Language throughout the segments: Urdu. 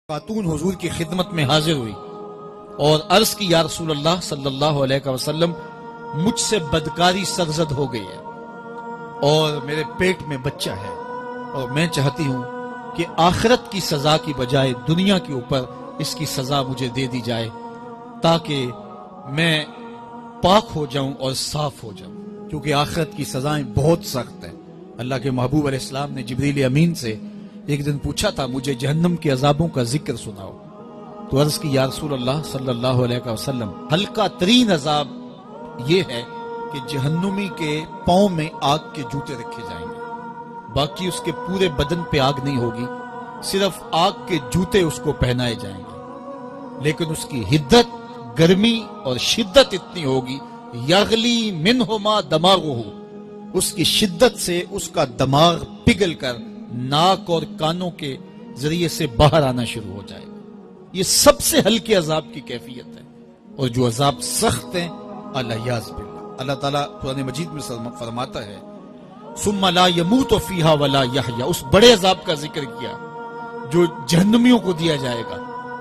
خاتون حضور کی خدمت میں حاضر ہوئی اور عرض کی یا رسول اللہ صلی اللہ علیہ وسلم مجھ سے بدکاری سرزد ہو گئی ہے اور میرے پیٹ میں بچہ ہے اور میں چاہتی ہوں کہ آخرت کی سزا کی بجائے دنیا کے اوپر اس کی سزا مجھے دے دی جائے تاکہ میں پاک ہو جاؤں اور صاف ہو جاؤں، کیونکہ آخرت کی سزائیں بہت سخت ہیں۔ اللہ کے محبوب علیہ السلام نے جبریل امین سے ایک دن پوچھا تھا مجھے جہنم کے عذابوں کا ذکر سناؤ، تو عرض کی یا رسول اللہ صلی اللہ علیہ وسلم ہلکا ترین عذاب یہ ہے کہ جہنمی کے پاؤں میں آگ کے جوتے رکھے جائیں گے، باقی اس کے پورے بدن پہ آگ نہیں ہوگی، صرف آگ کے جوتے اس کو پہنائے جائیں گے، لیکن اس کی حدت، گرمی اور شدت اتنی ہوگی یغلی منہما دماغہ، اس کی شدت سے اس کا دماغ پگھل کر ناک اور کانوں کے ذریعے سے باہر آنا شروع ہو جائے۔ یہ سب سے ہلکے عذاب کی کیفیت ہے، اور جو عذاب سخت ہیں الیاذ باللہ، اللہ تعالیٰ قرآن مجید میں فرماتا ہے ثم لا يموت فيها ولا يحيى، اس بڑے عذاب کا ذکر کیا جو جہنمیوں کو دیا جائے گا،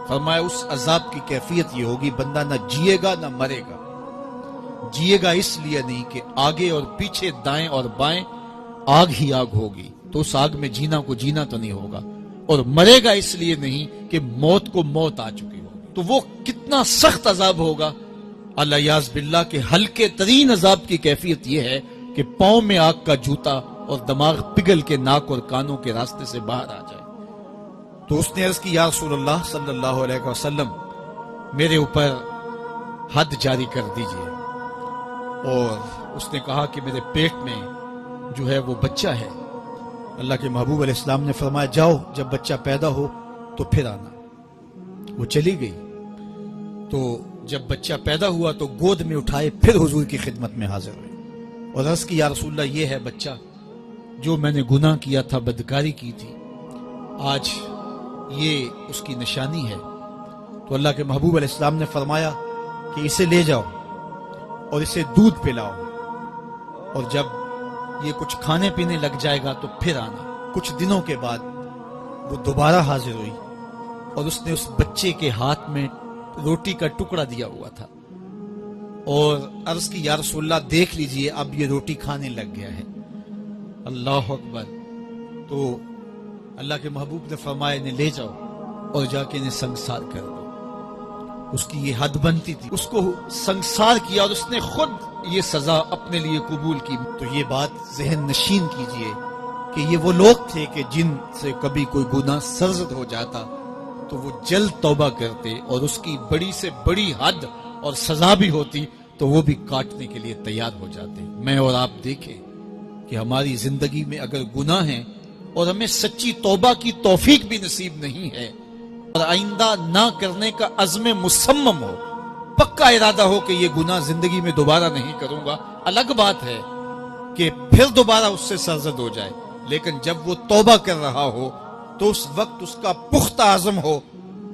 فرمایا اس عذاب کی کیفیت یہ ہوگی بندہ نہ جیے گا نہ مرے گا۔ جیے گا اس لیے نہیں کہ آگے اور پیچھے دائیں اور بائیں آگ ہی آگ ہوگی، تو اس آگ میں جینا کو جینا تو نہیں ہوگا، اور مرے گا اس لیے نہیں کہ موت کو موت آ چکی ہوگی۔ تو وہ کتنا سخت عذاب ہوگا الیاذ باللہ کہ ہلکے ترین عذاب کی کیفیت یہ ہے کہ پاؤں میں آگ کا جوتا اور دماغ پگھل کے ناک اور کانوں کے راستے سے باہر آ جائے۔ تو اس نے عرض کی یا رسول اللہ صلی اللہ علیہ وسلم میرے اوپر حد جاری کر دیجئے، اور اس نے کہا کہ میرے پیٹ میں جو ہے وہ بچہ ہے۔ اللہ کے محبوب علیہ السلام نے فرمایا جاؤ جب بچہ پیدا ہو تو پھر آنا۔ وہ چلی گئی، تو جب بچہ پیدا ہوا تو گود میں اٹھائے پھر حضور کی خدمت میں حاضر ہوئی اور عرض کی یا رسول اللہ یہ ہے بچہ جو میں نے گناہ کیا تھا، بدکاری کی تھی، آج یہ اس کی نشانی ہے۔ تو اللہ کے محبوب علیہ السلام نے فرمایا کہ اسے لے جاؤ اور اسے دودھ پلاؤ، اور جب یہ کچھ کھانے پینے لگ جائے گا تو پھر آنا۔ کچھ دنوں کے بعد وہ دوبارہ حاضر ہوئی اور اس نے اس بچے کے ہاتھ میں روٹی کا ٹکڑا دیا ہوا تھا اور عرض کی یا رسول اللہ دیکھ لیجئے اب یہ روٹی کھانے لگ گیا ہے۔ اللہ اکبر۔ تو اللہ کے محبوب نے فرمایا انہیں لے جاؤ اور جا کے انہیں سنگسار کر دو۔ اس کی یہ حد بنتی تھی، اس کو سنگسار کیا اور اس نے خود یہ سزا اپنے لیے قبول کی۔ تو یہ بات ذہن نشین کیجئے کہ یہ وہ لوگ تھے کہ جن سے کبھی کوئی گناہ سرزد ہو جاتا تو وہ جلد توبہ کرتے، اور اس کی بڑی سے بڑی حد اور سزا بھی ہوتی تو وہ بھی کاٹنے کے لیے تیار ہو جاتے۔ میں اور آپ دیکھیں کہ ہماری زندگی میں اگر گناہ ہیں اور ہمیں سچی توبہ کی توفیق بھی نصیب نہیں ہے اور آئندہ نہ کرنے کا عزم مصمم ہو، پکا ارادہ ہو کہ یہ گناہ زندگی میں دوبارہ نہیں کروں گا، الگ بات ہے کہ پھر دوبارہ اس سے سرزد ہو جائے، لیکن جب وہ توبہ کر رہا ہو تو اس وقت اس کا پختہ عزم ہو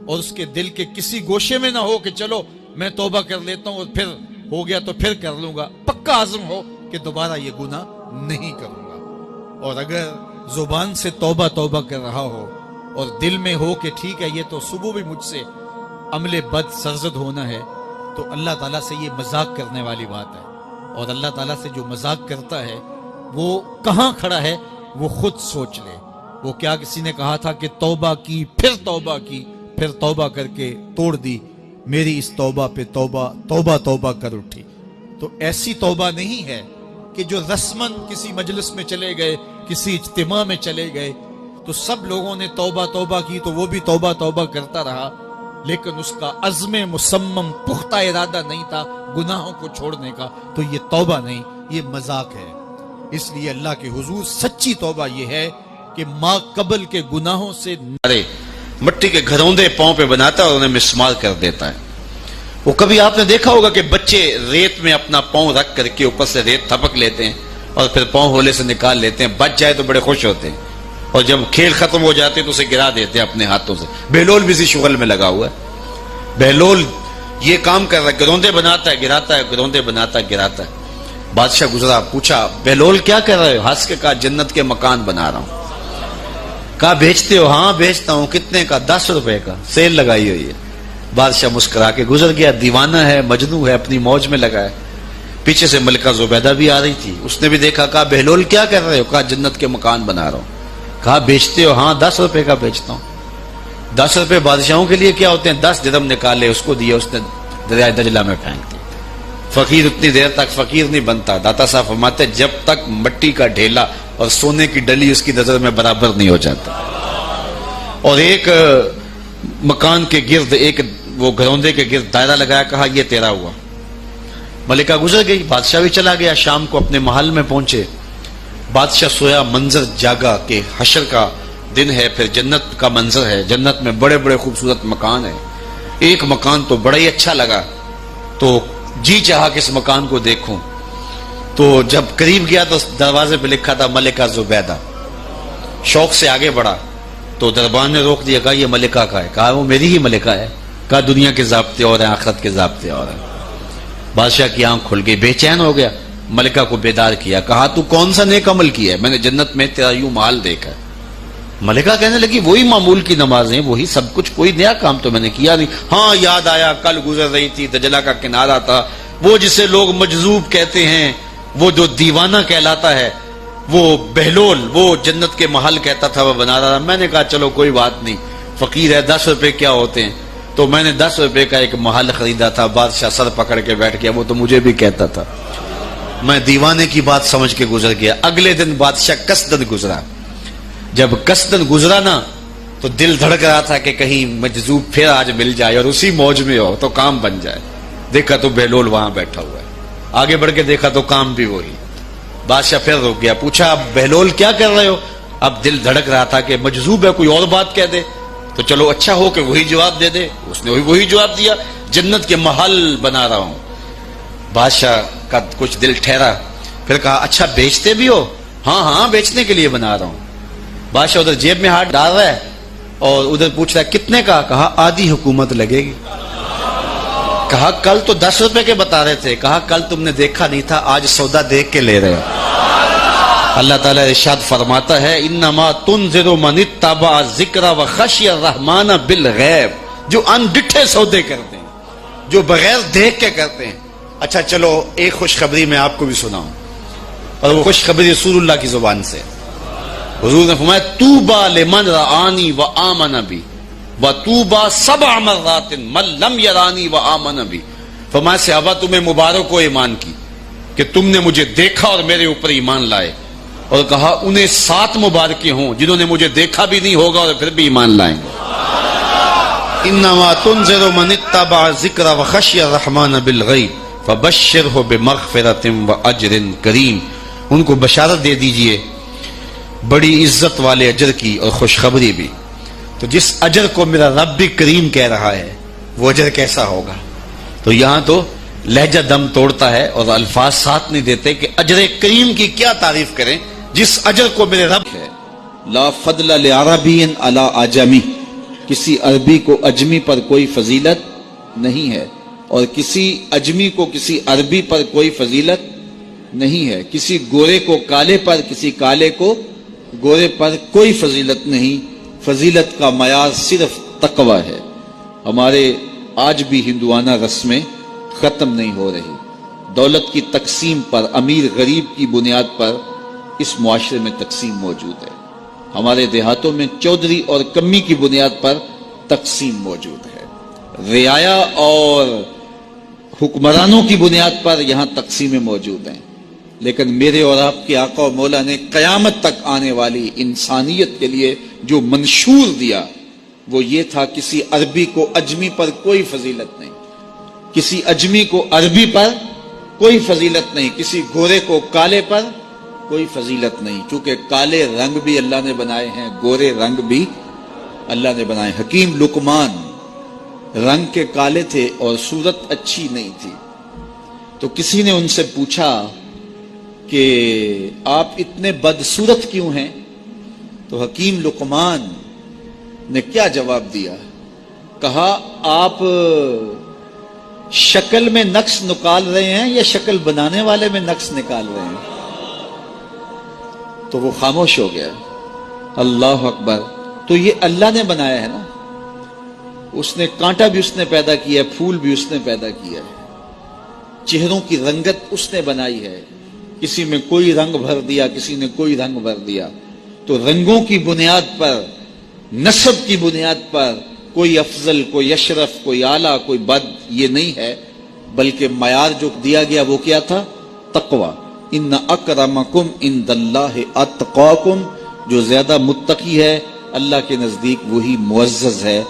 اور اس کے دل کے کسی گوشے میں نہ ہو کہ چلو میں توبہ کر لیتا ہوں اور پھر ہو گیا تو پھر کر لوں گا، پکا عزم ہو کہ دوبارہ یہ گناہ نہیں کروں گا۔ اور اگر زبان سے توبہ توبہ کر رہا ہو اور دل میں ہو کہ ٹھیک ہے یہ تو صبح بھی مجھ سے عمل بد سرزد ہونا ہے، تو اللہ تعالیٰ سے یہ مذاق کرنے والی بات ہے، اور اللہ تعالیٰ سے جو مذاق کرتا ہے وہ کہاں کھڑا ہے وہ خود سوچ لے۔ وہ کیا کسی نے کہا تھا کہ توبہ کی پھر توبہ کر کے توڑ دی، میری اس توبہ پہ توبہ کر اٹھی۔ تو ایسی توبہ نہیں ہے کہ جو رسماً کسی مجلس میں چلے گئے، کسی اجتماع میں چلے گئے تو سب لوگوں نے توبہ کی تو وہ بھی توبہ کرتا رہا، لیکن اس کا عزم مصمم پختہ ارادہ نہیں تھا گناہوں کو چھوڑنے کا، تو یہ توبہ نہیں، یہ مذاق ہے۔ اس لیے اللہ کے حضور سچی توبہ یہ ہے کہ ماں قبل کے گناہوں سے مٹی کے گھروندے پاؤں پہ بناتا ہے اور انہیں مسمار کر دیتا ہے۔ وہ کبھی آپ نے دیکھا ہوگا کہ بچے ریت میں اپنا پاؤں رکھ کر کے اوپر سے ریت تھپک لیتے ہیں اور پھر پاؤں ہولے سے نکال لیتے ہیں، بچ جائے تو بڑے خوش ہوتے ہیں، اور جب کھیل ختم ہو جاتے ہیں تو اسے گرا دیتے ہیں اپنے ہاتھوں سے۔ بہلول بھی اسی شغل میں لگا ہوا ہے، بہلول یہ کام کر رہا ہے، گروندے بناتا ہے گراتا ہے، گروندے بناتا ہے گراتا ہے۔ بادشاہ گزرا، پوچھا بہلول کیا کر رہے ہو؟ ہنس کے کہا جنت کے مکان بنا رہا ہوں۔ کہا بیچتے ہو؟ ہاں بیچتا ہوں. کتنے کا؟ 10 روپے کا، سیل لگائی ہوئی ہے. بادشاہ مسکرا کے گزر گیا. دیوانہ ہے، مجنوں ہے، اپنی موج میں لگا ہے. پیچھے سے ملکہ زبیدہ بھی آ رہی تھی. اس نے بھی دیکھا. کہا بہلول کیا کر رہے ہو؟ کہا جنت کے مکان بنا رہا ہوں. کہا بیچتے ہو؟ ہاں 10 روپے کا بیچتا ہوں. 10 روپے بادشاہوں کے لیے کیا ہوتے ہیں؟ 10 درہم نکالے، اس کو دیے، اس نے دریائے دجلہ میں پھینک دی. فقیر اتنی دیر تک فقیر نہیں بنتا. داتا صاحب فرماتے جب تک مٹی کا ڈھیلا اور سونے کی ڈلی اس کی نظر میں برابر نہیں ہو جاتا. اور ایک مکان کے گرد، ایک وہ گھروندے کے گرد دائرہ لگایا. کہا یہ تیرا ہوا. ملکہ گزر گئی. بادشاہ بھی چلا گیا. شام کو اپنے محل میں پہنچے. بادشاہ سویا. منظر جاگا کہ حشر کا دن ہے، پھر جنت کا منظر ہے. جنت میں بڑے بڑے خوبصورت مکان ہیں. ایک مکان تو بڑا ہی اچھا لگا، تو جی چاہا کہ اس مکان کو دیکھوں. تو جب قریب گیا تو دروازے پہ لکھا تھا ملکہ زبیدہ. شوق سے آگے بڑھا تو دربان نے روک دیا. کہا یہ ملکہ کا ہے. کہا وہ میری ہی ملکہ ہے. کہا دنیا کے ضابطے اور ہیں، آخرت کے ضابطے اور ہیں. بادشاہ کی آنکھ کھل گئی، بے چین ہو گیا. ملکہ کو بیدار کیا. کہا تو کون سا نیک عمل کیا ہے؟ میں نے جنت میں تیرا یوں محل دیکھا. ملکہ کہنے لگی وہی معمول کی نمازیں، وہی سب کچھ، کوئی نیا کام تو میں نے کیا نہیں. ہاں یاد آیا، کل گزر رہی تھی، دجلہ کا کنارہ تھا، وہ جسے لوگ مجذوب کہتے ہیں، وہ جو دیوانہ کہلاتا ہے، وہ بہلول، وہ جنت کے محل کہتا تھا، وہ بنا رہا تھا. میں نے کہا چلو کوئی بات نہیں، فقیر ہے، 10 روپے کیا ہوتے ہیں. تو میں نے 10 روپے کا ایک محل خریدا تھا. بادشاہ سر پکڑ کے بیٹھ گیا. وہ تو مجھے بھی کہتا تھا. میں دیوانے کی بات سمجھ کے گزر گیا. اگلے دن بادشاہ قصدن گزرا. جب قصدن گزرا نا تو دل دھڑک رہا تھا کہ کہیں مجذوب پھر آج مل جائے اور اسی موج میں ہو تو کام بن جائے. دیکھا تو بہلول وہاں بیٹھا ہوا ہے. آگے بڑھ کے دیکھا تو کام بھی وہی. بادشاہ پھر رک گیا. پوچھا اب بہلول کیا کر رہے ہو؟ اب دل دھڑک رہا تھا کہ مجذوب ہے، کوئی اور بات کہہ دے تو چلو اچھا ہو کہ وہی جواب دے دے. اس نے وہی جواب دیا، جنت کے محل بنا رہا ہوں. بادشاہ کا کچھ دل ٹھہرا. پھر کہا اچھا بیچتے بھی ہو؟ ہاں ہاں بیچنے کے لیے بنا رہا ہوں. بادشاہ ادھر جیب میں ہاتھ ڈال رہا ہے اور ادھر پوچھ رہا ہے کتنے کا؟ کہا آدھی حکومت لگے گی. کہا کل تو 10 روپے کے بتا رہے تھے. کہا کل تم نے دیکھا نہیں تھا، آج سودا دیکھ کے لے رہے ہو. اللہ تعالیٰ ارشاد فرماتا ہے انما تنذر من اتبع ذکر وخشی الرحمن بالغیب. جو ان ڈٹھے سودے کرتے ہیں، جو بغیر دیکھ کے کرتے ہیں. اچھا چلو ایک خوشخبری میں آپ کو بھی سناؤں، اور وہ خوشخبری رسول اللہ کی زبان سے. حضور نے فرمایا طوبی لمن رآنی وآمن بی وطوبی 7 مرات من لم یرانی وآمن بی. فرمایا صحابہ تمہیں مبارک ہو ایمان کی کہ تم نے مجھے دیکھا اور میرے اوپر ایمان لائے. اور کہا انہیں 7 مبارکیں ہوں جنہوں نے مجھے دیکھا بھی نہیں ہوگا اور پھر بھی ایمان لائیں گے. انما تنذر من اتبع ذکر وخشی الرحمن بالغیب فبشرہ بمغفرۃ واجر کریم. ان کو بشارت دے دیجئے بڑی عزت والے اجر کی اور خوشخبری بھی. تو جس اجر کو میرا رب بھی کریم کہہ رہا ہے وہ اجر کیسا ہوگا. تو یہاں تو لہجہ دم توڑتا ہے اور الفاظ ساتھ نہیں دیتے کہ اجر کریم کی کیا تعریف کریں جس اجر کو میرے رب ہے. لا فضل لعربی علی اعجمی. کسی عربی کو اجمی پر کوئی فضیلت نہیں ہے اور کسی اجمی کو کسی عربی پر کوئی فضیلت نہیں ہے. کسی گورے کو کالے پر، کسی کالے کو گورے پر کوئی فضیلت نہیں. فضیلت کا معیار صرف تقوی ہے. ہمارے آج بھی ہندوانہ رسمیں ختم نہیں ہو رہی. دولت کی تقسیم پر، امیر غریب کی بنیاد پر اس معاشرے میں تقسیم موجود ہے. ہمارے دیہاتوں میں چودھری اور کمی کی بنیاد پر تقسیم موجود ہے. رعایا اور حکمرانوں کی بنیاد پر یہاں تقسیمیں موجود ہیں. لیکن میرے اور آپ کے آقا و مولا نے قیامت تک آنے والی انسانیت کے لیے جو منشور دیا وہ یہ تھا کسی عربی کو اجمی پر کوئی فضیلت نہیں، کسی اجمی کو عربی پر کوئی فضیلت نہیں، کسی گورے کو کالے پر کوئی فضیلت نہیں. چونکہ کالے رنگ بھی اللہ نے بنائے ہیں، گورے رنگ بھی اللہ نے بنائے. حکیم لقمان رنگ کے کالے تھے اور صورت اچھی نہیں تھی. تو کسی نے ان سے پوچھا کہ آپ اتنے بدصورت کیوں ہیں؟ تو حکیم لقمان نے کیا جواب دیا؟ کہا آپ شکل میں نقص نکال رہے ہیں یا شکل بنانے والے میں نقص نکال رہے ہیں؟ تو وہ خاموش ہو گیا. اللہ اکبر. تو یہ اللہ نے بنایا ہے نا, اس نے کانٹا بھی اس نے پیدا کیا ہے, پھول بھی اس نے پیدا کیا ہے, چہروں کی رنگت اس نے بنائی ہے, کسی میں کوئی رنگ بھر دیا, کسی نے کوئی رنگ بھر دیا. تو رنگوں کی بنیاد پر, نسب کی بنیاد پر کوئی افضل, کوئی اشرف, کوئی اعلیٰ, کوئی بد, یہ نہیں ہے, بلکہ معیار جو دیا گیا وہ کیا تھا؟ تقوی. ان اکرمکم عند اللہ اتقاکم, جو زیادہ متقی ہے اللہ کے نزدیک وہی معزز ہے,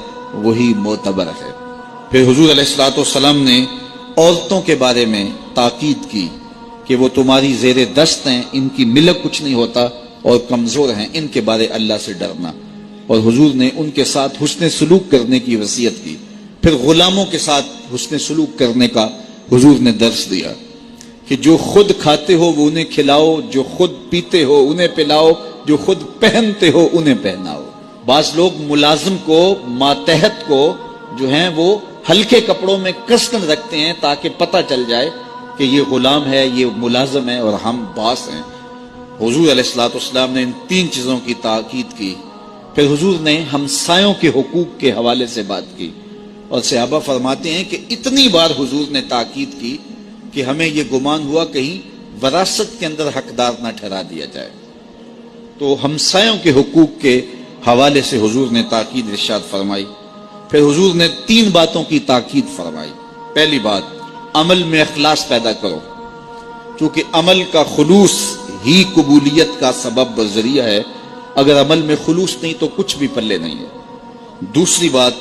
وہی معتبر ہے. پھر حضور علیہ الصلوۃ والسلام نے عورتوں کے بارے میں تاکید کی کہ وہ تمہاری زیر دست ہیں, ان کی ملک کچھ نہیں ہوتا اور کمزور ہیں, ان کے بارے اللہ سے ڈرنا. اور حضور نے ان کے ساتھ حسن سلوک کرنے کی وصیت کی. پھر غلاموں کے ساتھ حسن سلوک کرنے کا حضور نے درس دیا کہ جو خود کھاتے ہو وہ انہیں کھلاؤ, جو خود پیتے ہو انہیں پلاؤ, جو خود پہنتے ہو انہیں پہناؤ. بعض لوگ ملازم کو, ماتحت کو جو ہیں وہ ہلکے کپڑوں میں کس کر رکھتے ہیں تاکہ پتہ چل جائے کہ یہ غلام ہے, یہ ملازم ہے اور ہم باس ہیں. حضور علیہ الصلوۃ والسلام نے ان 3 چیزوں کی تاکید کی. پھر حضور نے ہمسایوں کے حقوق کے حوالے سے بات کی, اور صحابہ فرماتے ہیں کہ اتنی بار حضور نے تاکید کی کہ ہمیں یہ گمان ہوا کہیں وراثت کے اندر حقدار نہ ٹھہرا دیا جائے. تو ہمسایوں کے حقوق کے حوالے سے حضور نے تاکید ارشاد فرمائی. پھر حضور نے 3 باتوں کی تاکید فرمائی. پہلی بات, عمل میں اخلاص پیدا کرو, کیونکہ عمل کا خلوص ہی قبولیت کا سبب و ذریعہ ہے. اگر عمل میں خلوص نہیں تو کچھ بھی پلے نہیں ہے. دوسری بات,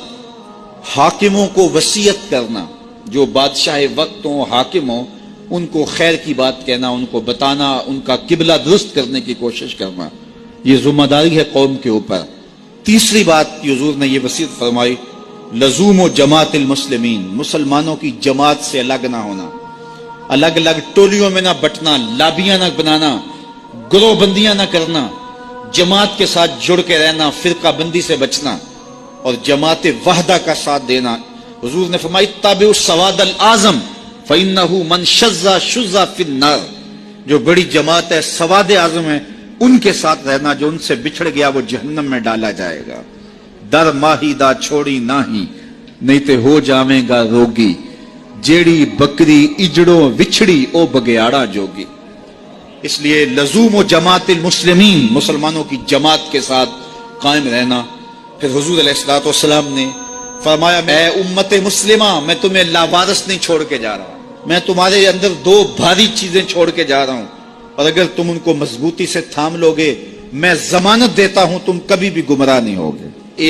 حاکموں کو وصیت کرنا, جو بادشاہ وقت ہوں, حاکم ہوں, ان کو خیر کی بات کہنا, ان کو بتانا, ان کا قبلہ درست کرنے کی کوشش کرنا, یہ ذمہ داری ہے قوم کے اوپر. تیسری بات کی حضور نے یہ وصیت فرمائی, لزوم و جماعت المسلمین, مسلمانوں کی جماعت سے الگ نہ ہونا, الگ الگ ٹولیوں میں نہ بٹنا, لابیاں نہ بنانا, گروہ بندیاں نہ کرنا, جماعت کے ساتھ جڑ کے رہنا, فرقہ بندی سے بچنا اور جماعت وحدہ کا ساتھ دینا. حضور نے فرمائی, تابع السواد الاعظم فإنہ من شذ شذ فی النار, جو بڑی جماعت ہے, سواد اعظم ہے, ان کے ساتھ رہنا, جو ان سے بچھڑ گیا وہ جہنم میں ڈالا جائے گا. در ماہی دا چھوڑی ناہی, نہیں تے ہو جاویں گا روگی, جیڑی بکری اجڑوں وچھڑی او بگیاڑا جوگی. اس لیے لزوم و جماعت المسلمین, مسلمانوں کی جماعت کے ساتھ قائم رہنا. پھر حضور علیہ الصلوۃ والسلام نے فرمایا, اے امت مسلمہ, میں تمہیں لاوارث نہیں چھوڑ کے جا رہا, میں تمہارے اندر 2 بھاری چیزیں چھوڑ کے جا رہا ہوں, اور اگر تم ان کو مضبوطی سے تھام لوگے, میں ضمانت دیتا ہوں تم کبھی بھی گمراہ نہیں ہوگے.